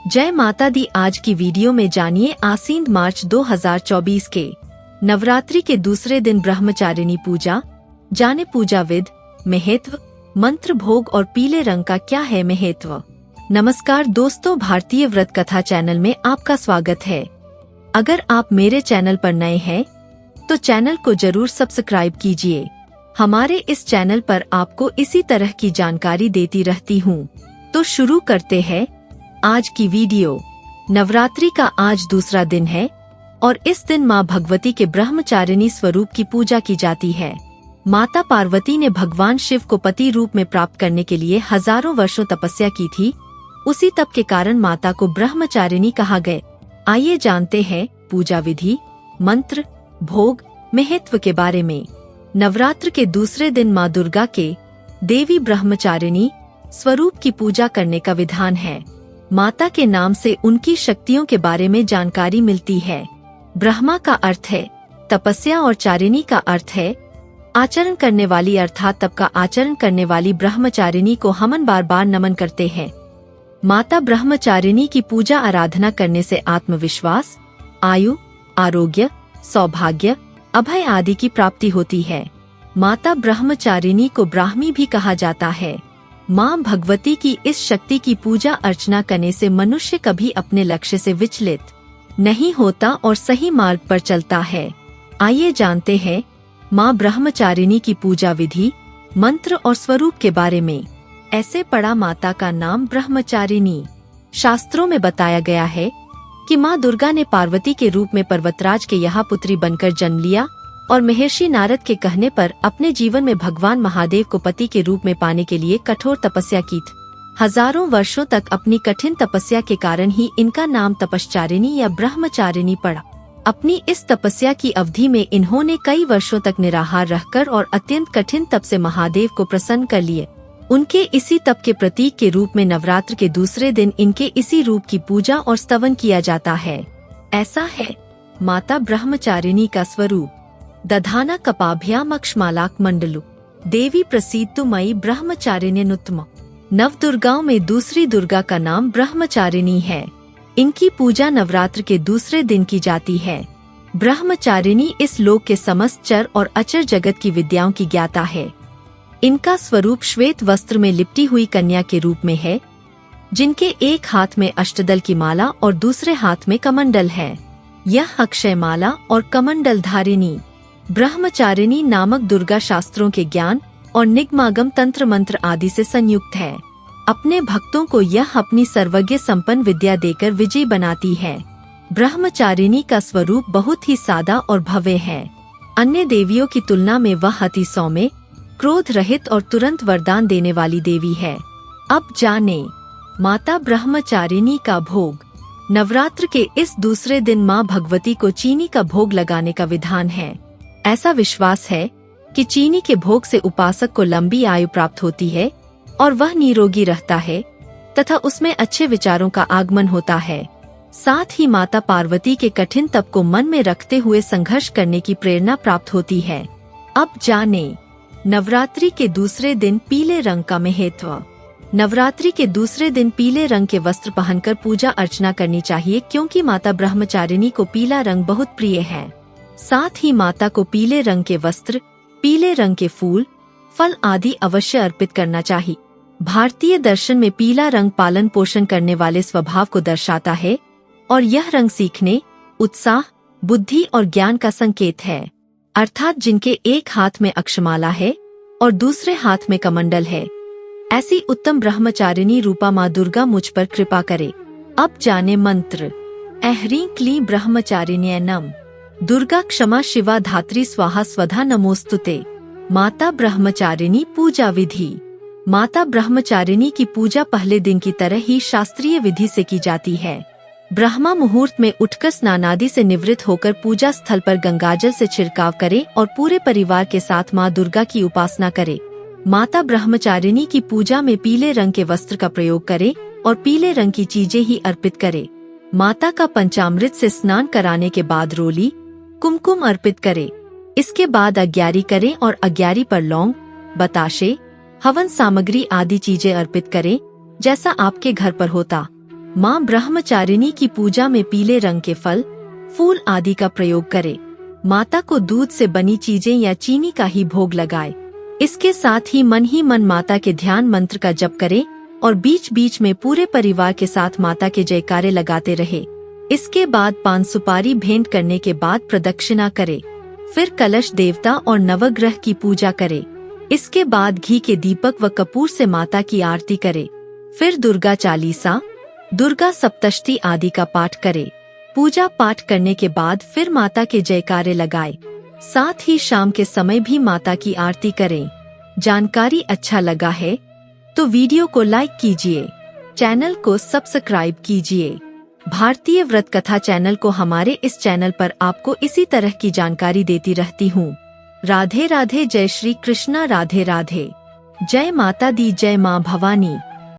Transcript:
जय माता दी। आज की वीडियो में जानिए आसीन मार्च 2024 के नवरात्रि के दूसरे दिन ब्रह्मचारिणी पूजा। जाने पूजा विध, महत्व, मंत्र, भोग और पीले रंग का क्या है महत्व। नमस्कार दोस्तों, भारतीय व्रत कथा चैनल में आपका स्वागत है। अगर आप मेरे चैनल पर नए हैं तो चैनल को जरूर सब्सक्राइब कीजिए। हमारे इस चैनल पर आपको इसी तरह की जानकारी देती रहती हूँ। तो शुरू करते हैं आज की वीडियो। नवरात्रि का आज दूसरा दिन है और इस दिन माँ भगवती के ब्रह्मचारिणी स्वरूप की पूजा की जाती है। माता पार्वती ने भगवान शिव को पति रूप में प्राप्त करने के लिए हजारों वर्षों तपस्या की थी। उसी तप के कारण माता को ब्रह्मचारिणी कहा गया। आइए जानते हैं पूजा विधि, मंत्र, भोग, महत्व के बारे में। नवरात्र के दूसरे दिन माँ दुर्गा के देवी ब्रह्मचारिणी स्वरूप की पूजा करने का विधान है। माता के नाम से उनकी शक्तियों के बारे में जानकारी मिलती है। ब्रह्मा का अर्थ है तपस्या और चारिणी का अर्थ है आचरण करने वाली, अर्थात तप का आचरण करने वाली ब्रह्मचारिणी को हम बार बार नमन करते हैं। माता ब्रह्मचारिणी की पूजा आराधना करने से आत्मविश्वास, आयु, आरोग्य, सौभाग्य, अभय आदि की प्राप्ति होती है। माता ब्रह्मचारिणी को ब्राह्मी भी कहा जाता है। माँ भगवती की इस शक्ति की पूजा अर्चना करने से मनुष्य कभी अपने लक्ष्य से विचलित नहीं होता और सही मार्ग पर चलता है। आइए जानते हैं माँ ब्रह्मचारिणी की पूजा विधि, मंत्र और स्वरूप के बारे में। ऐसे पढ़ा माता का नाम ब्रह्मचारिणी। शास्त्रों में बताया गया है कि माँ दुर्गा ने पार्वती के रूप में पर्वतराज के यहाँ पुत्री बनकर जन्म लिया और महर्षि नारद के कहने पर अपने जीवन में भगवान महादेव को पति के रूप में पाने के लिए कठोर तपस्या की थी। हजारों वर्षों तक अपनी कठिन तपस्या के कारण ही इनका नाम तपश्चारिणी या ब्रह्मचारिणी पड़ा। अपनी इस तपस्या की अवधि में इन्होंने कई वर्षों तक निराहार रहकर और अत्यंत कठिन तप से महादेव को प्रसन्न कर लिए। उनके इसी तप के प्रतीक के रूप में नवरात्र के दूसरे दिन इनके इसी रूप की पूजा और स्तवन किया जाता है। ऐसा है माता ब्रह्मचारिणी का स्वरूप। दधाना कपाभ्याम अक्षमालाक मंडलु देवी प्रसीदतु मयि ब्रह्मचारिण्यनुत्तम। नव दुर्गाओं में दूसरी दुर्गा का नाम ब्रह्मचारिणी है। इनकी पूजा नवरात्र के दूसरे दिन की जाती है। ब्रह्मचारिणी इस लोक के समस्त चर और अचर जगत की विद्याओं की ज्ञाता है। इनका स्वरूप श्वेत वस्त्र में लिपटी हुई कन्या के रूप में है, जिनके एक हाथ में अष्टदल की माला और दूसरे हाथ में कमंडल है। यह अक्षय माला और कमंडल धारिणी ब्रह्मचारिणी नामक दुर्गा शास्त्रों के ज्ञान और निगमागम तंत्र मंत्र आदि से संयुक्त है। अपने भक्तों को यह अपनी सर्वज्ञ संपन्न विद्या देकर विजयी बनाती है। ब्रह्मचारिणी का स्वरूप बहुत ही सादा और भव्य है। अन्य देवियों की तुलना में वह अति सौम्य, क्रोध रहित और तुरंत वरदान देने वाली देवी है। अब जाने माता ब्रह्मचारिणी का भोग। नवरात्र के इस दूसरे दिन माँ भगवती को चीनी का भोग लगाने का विधान है। ऐसा विश्वास है कि चीनी के भोग से उपासक को लंबी आयु प्राप्त होती है और वह निरोगी रहता है तथा उसमें अच्छे विचारों का आगमन होता है। साथ ही माता पार्वती के कठिन तप को मन में रखते हुए संघर्ष करने की प्रेरणा प्राप्त होती है। अब जाने नवरात्रि के दूसरे दिन पीले रंग का महत्व। नवरात्रि के दूसरे दिन पीले रंग के वस्त्र पहनकर पूजा अर्चना करनी चाहिए, क्योंकि माता ब्रह्मचारिणी को पीला रंग बहुत प्रिय है। साथ ही माता को पीले रंग के वस्त्र, पीले रंग के फूल, फल आदि अवश्य अर्पित करना चाहिए। भारतीय दर्शन में पीला रंग पालन पोषण करने वाले स्वभाव को दर्शाता है और यह रंग सीखने, उत्साह, बुद्धि और ज्ञान का संकेत है। अर्थात जिनके एक हाथ में अक्षमाला है और दूसरे हाथ में कमंडल है, ऐसी उत्तम ब्रह्मचारिणी रूपा माँ दुर्गा मुझ पर कृपा करे। अब जाने मंत्र। ऐह्रीं क्लीं ब्रह्मचारिण्यै नमः। दुर्गा क्षमा शिवा धात्री स्वाहा स्वधा नमोस्तुते। माता ब्रह्मचारिणी पूजा विधि। माता ब्रह्मचारिणी की पूजा पहले दिन की तरह ही शास्त्रीय विधि से की जाती है। ब्रह्मा मुहूर्त में उठकर स्नानादि से निवृत्त होकर पूजा स्थल पर गंगाजल से छिड़काव करे और पूरे परिवार के साथ माँ दुर्गा की उपासना करे। माता ब्रह्मचारिणी की पूजा में पीले रंग के वस्त्र का प्रयोग करे और पीले रंग की चीजें ही अर्पित करे। माता का पंचामृत से स्नान कराने के बाद रोली, कुमकुम अर्पित करे। इसके बाद अग्यारी करें और अग्यारी पर लौंग, बताशे, हवन सामग्री आदि चीजें अर्पित करें, जैसा आपके घर पर होता। माँ ब्रह्मचारिणी की पूजा में पीले रंग के फल, फूल आदि का प्रयोग करे। माता को दूध से बनी चीजें या चीनी का ही भोग लगाए। इसके साथ ही मन माता के ध्यान मंत्र का जप करे और बीच बीच में पूरे परिवार के साथ माता के जयकारे लगाते रहे। इसके बाद पान सुपारी भेंट करने के बाद प्रदक्षिणा करे। फिर कलश देवता और नवग्रह की पूजा करे। इसके बाद घी के दीपक व कपूर से माता की आरती करे। फिर दुर्गा चालीसा, दुर्गा सप्तशती आदि का पाठ करे। पूजा पाठ करने के बाद फिर माता के जयकारे लगाए। साथ ही शाम के समय भी माता की आरती करें। जानकारी अच्छा लगा है तो वीडियो को लाइक कीजिए, चैनल को सब्सक्राइब कीजिए। भारतीय व्रत कथा चैनल को हमारे इस चैनल पर आपको इसी तरह की जानकारी देती रहती हूँ। राधे राधे, जय श्री कृष्णा, राधे राधे, जय माता दी, जय माँ भवानी।